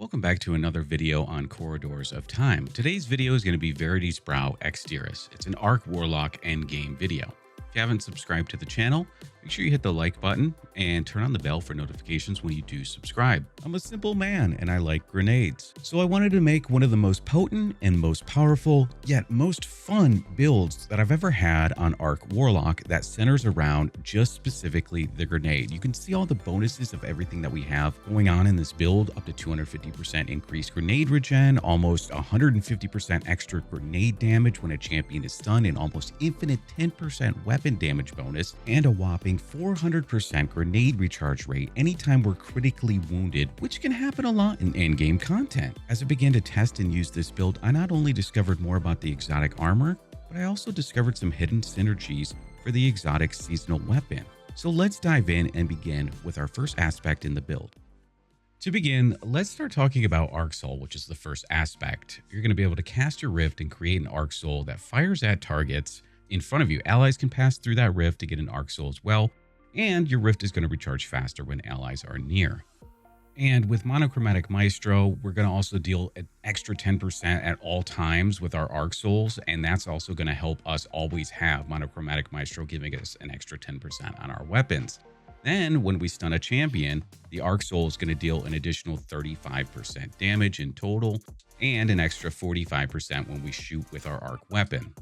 Welcome back to another video on Corridors of Time. Today's video is going to be Verity's Brow Ex-Diris. It's an Arc Warlock Endgame video. If you haven't subscribed to the channel, make sure you hit the like button and turn on the bell for notifications when you do subscribe. I'm a simple man and I like grenades, so I wanted to make one of the most potent and most powerful, yet most fun builds that I've ever had on Arc Warlock that centers around just specifically the grenade. You can see all the bonuses of everything that we have going on in this build, up to 250% increased grenade regen, almost 150% extra grenade damage when a champion is stunned, and almost infinite 10% weapon damage bonus, and a whopping 400% grenade recharge rate anytime we're critically wounded, which can happen a lot in endgame content. As I began to test and use this build, I not only discovered more about the exotic armor, but I also discovered some hidden synergies for the exotic seasonal weapon. So let's dive in and begin with our first aspect in the build. To begin, let's start talking about Arc Soul, which is the first aspect. You're going to be able to cast your rift and create an Arc Soul that fires at targets in front of you. Allies can pass through that rift to get an Arc Soul as well, and your rift is going to recharge faster when allies are near. And with Monochromatic Maestro, we're going to also deal an extra 10% at all times with our Arc Souls, and that's also going to help us always have Monochromatic Maestro giving us an extra 10% on our weapons. Then when we stun a champion, the Arc Soul is going to deal an additional 35% damage in total, and an extra 45% when we shoot with our Arc weapon.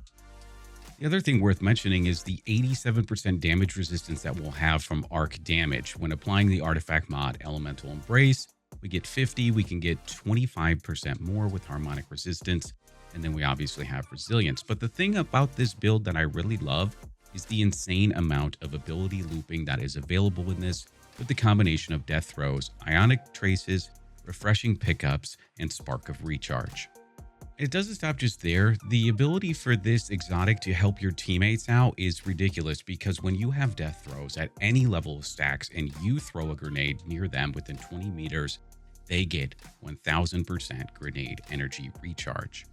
The other thing worth mentioning is the 87% damage resistance that we'll have from arc damage. When applying the artifact mod Elemental Embrace, we get 50, we can get 25% more with harmonic resistance, and then we obviously have resilience. But the thing about this build that I really love is the insane amount of ability looping that is available in this, with the combination of death throws, Ionic Traces, refreshing pickups, and Spark of Recharge. It doesn't stop just there. The ability for this exotic to help your teammates out is ridiculous, because when you have death throws at any level of stacks and you throw a grenade near them within 20 meters, they get 1000% grenade energy recharge.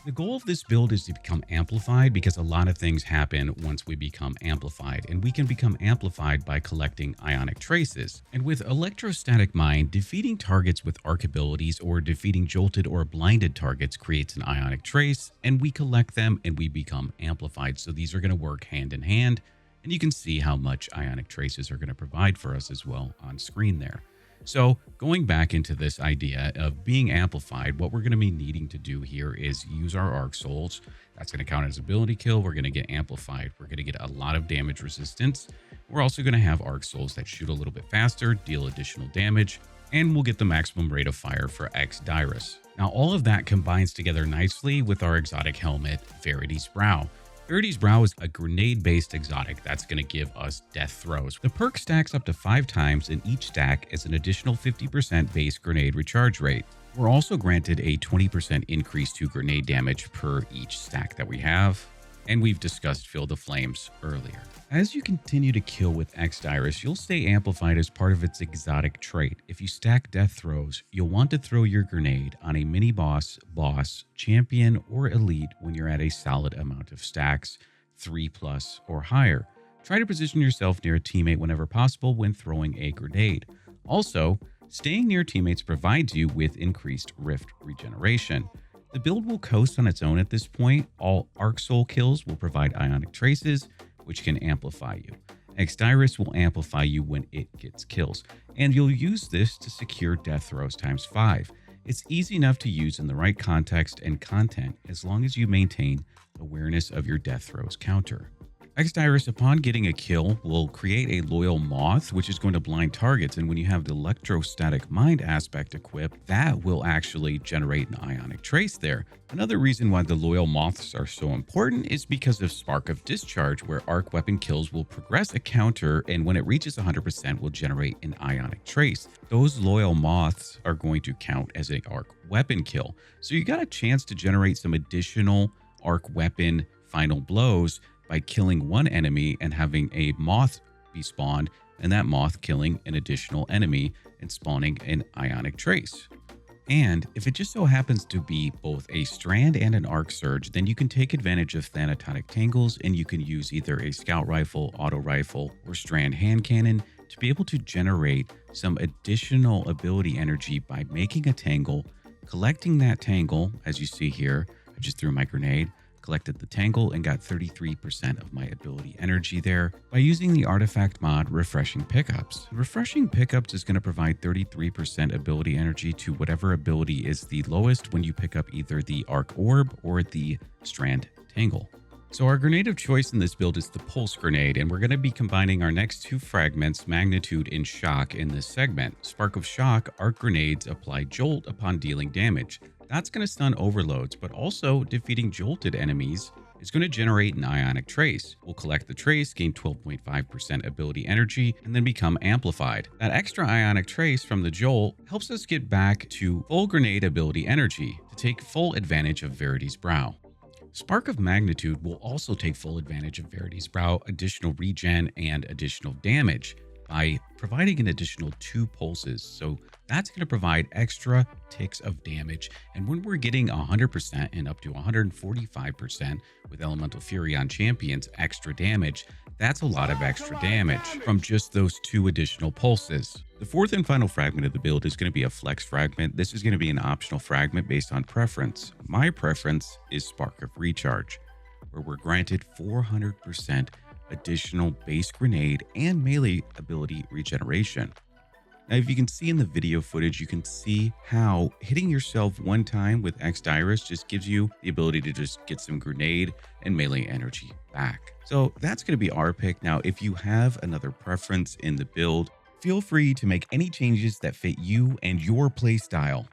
The goal of this build is to become amplified, because a lot of things happen once we become amplified, and we can become amplified by collecting Ionic Traces. And with Electrostatic Mind, defeating targets with arc abilities or defeating jolted or blinded targets creates an Ionic Trace, and we collect them and we become amplified. So these are going to work hand in hand, and you can see how much Ionic Traces are going to provide for us as well on screen there. So going back into this idea of being amplified, what we're going to be needing to do here is use our Arc Souls. That's going to count as ability kill. We're going to get amplified. We're going to get a lot of damage resistance. We're also going to have Arc Souls that shoot a little bit faster, deal additional damage, and we'll get the maximum rate of fire for Ex-Diris. Now all of that combines together nicely with our exotic helmet, Verity's Brow. Verity's Brow is a grenade-based exotic that's going to give us death throws. The perk stacks up to 5 times, and each stack is an additional 50% base grenade recharge rate. We're also granted a 20% increase to grenade damage per each stack that we have, and we've discussed Fill the Flames earlier. As you continue to kill with Ex-Diris, you'll stay amplified as part of its exotic trait. If you stack death throws, you'll want to throw your grenade on a mini-boss, boss, champion, or elite when you're at a solid amount of stacks, 3+ or higher. Try to position yourself near a teammate whenever possible when throwing a grenade. Also, staying near teammates provides you with increased rift regeneration. The build will coast on its own at this point. All Arc Soul kills will provide Ionic Traces, which can amplify you. Ex-Diris will amplify you when it gets kills, and you'll use this to secure death throws times 5. It's easy enough to use in the right context and content, as long as you maintain awareness of your death throws counter. Ex-Diris, upon getting a kill, will create a Loyal Moth, which is going to blind targets, and when you have the Electrostatic Mind aspect equipped, that will actually generate an Ionic Trace there. Another reason why the Loyal Moths are so important is because of Spark of Discharge, where arc weapon kills will progress a counter, and when it reaches 100% will generate an Ionic Trace. Those Loyal Moths are going to count as an arc weapon kill, so you got a chance to generate some additional arc weapon final blows by killing one enemy and having a moth be spawned, and that moth killing an additional enemy and spawning an Ionic Trace. And if it just so happens to be both a Strand and an Arc Surge, then you can take advantage of Thanatotic Tangles, and you can use either a Scout Rifle, Auto Rifle, or Strand Hand Cannon to be able to generate some additional ability energy by making a tangle, collecting that tangle. As you see here, I just threw my grenade, collected the tangle, and got 33% of my ability energy there by using the artifact mod Refreshing Pickups. Refreshing Pickups is going to provide 33% ability energy to whatever ability is the lowest when you pick up either the Arc Orb or the Strand Tangle. So our grenade of choice in this build is the Pulse Grenade, and we're going to be combining our next two fragments, Magnitude and Shock, in this segment. Spark of Shock, arc grenades apply Jolt upon dealing damage. That's going to stun overloads, but also defeating jolted enemies is going to generate an Ionic Trace. We'll collect the trace, gain 12.5% ability energy, and then become amplified. That extra Ionic Trace from the Jolt helps us get back to full grenade ability energy to take full advantage of Verity's Brow. Spark of Magnitude will also take full advantage of Verity's Brow, additional regen, and additional damage by providing an additional 2 pulses. So that's going to provide extra ticks of damage. And when we're getting 100% and up to 145% with Elemental Fury on champions, extra damage, that's a lot of extra damage from just those 2 additional pulses. The fourth and final fragment of the build is going to be a flex fragment. This is going to be an optional fragment based on preference. My preference is Spark of Recharge, where we're granted 400% additional base grenade and melee ability regeneration. Now, if you can see in the video footage, you can see how hitting yourself one time with Ex-Diris just gives you the ability to just get some grenade and melee energy back. So that's going to be our pick. Now, if you have another preference in the build, feel free to make any changes that fit you and your playstyle.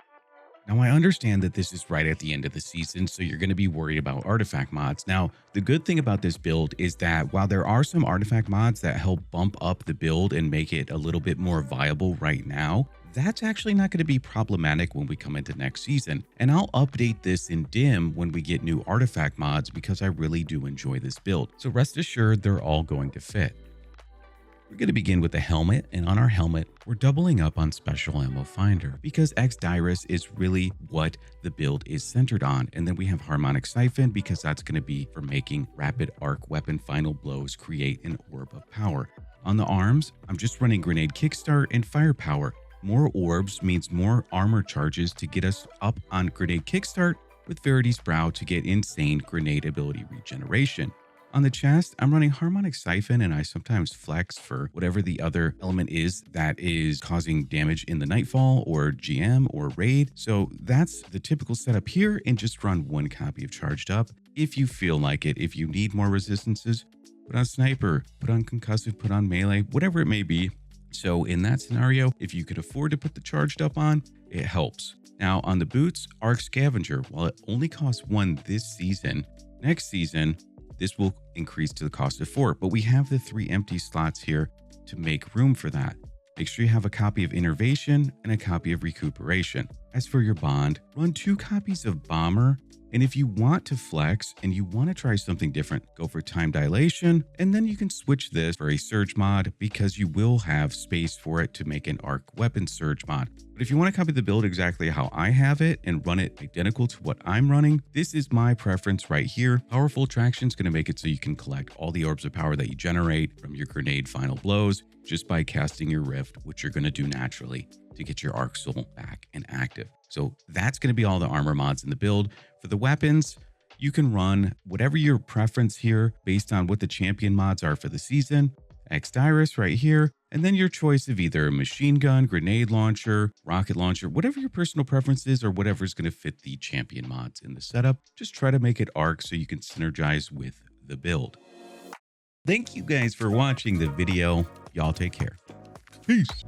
Now, I understand that this is right at the end of the season, so you're going to be worried about artifact mods. Now, the good thing about this build is that while there are some artifact mods that help bump up the build and make it a little bit more viable right now, that's actually not going to be problematic when we come into next season. And I'll update this in dim when we get new artifact mods because I really do enjoy this build. So rest assured, they're all going to fit. We're going to begin with the helmet, and on our helmet, we're doubling up on Special Ammo Finder because Ex-Diris is really what the build is centered on. And then we have Harmonic Siphon because that's going to be for making rapid arc weapon final blows create an orb of power. On the arms, I'm just running Grenade Kickstart and Firepower. More orbs means more armor charges to get us up on Grenade Kickstart, with Verity's Brow to get insane grenade ability regeneration. On the chest, I'm running Harmonic Siphon, and I sometimes flex for whatever the other element is that is causing damage in the Nightfall or GM or Raid. So that's the typical setup here, and just run 1 copy of Charged Up if you feel like it. If you need more resistances, put on Sniper, put on Concussive, put on Melee, whatever it may be. So in that scenario, if you could afford to put the Charged Up on, it helps. Now on the boots, Arc Scavenger, while it only costs 1 this season, next season, this will increase to the cost of 4, but we have the 3 empty slots here to make room for that. Make sure you have a copy of Innervation and a copy of Recuperation. As for your bond, run 2 copies of Bomber, and if you want to flex and you want to try something different, go for Time Dilation, and then you can switch this for a Surge mod because you will have space for it to make an Arc Weapon Surge mod. But if you want to copy the build exactly how I have it and run it identical to what I'm running, this is my preference right here. Powerful Traction is going to make it so you can collect all the orbs of power that you generate from your grenade final blows just by casting your Rift, which you're going to do naturally to get your Arc Soul back and active. So that's going to be all the armor mods in the build. For the weapons, you can run whatever your preference here based on what the champion mods are for the season. Ex-Diris right here, and then your choice of either a machine gun, grenade launcher, rocket launcher, whatever your personal preference is or whatever is going to fit the champion mods in the setup. Just try to make it arc so you can synergize with the build. Thank you guys for watching the video. Y'all take care. Peace.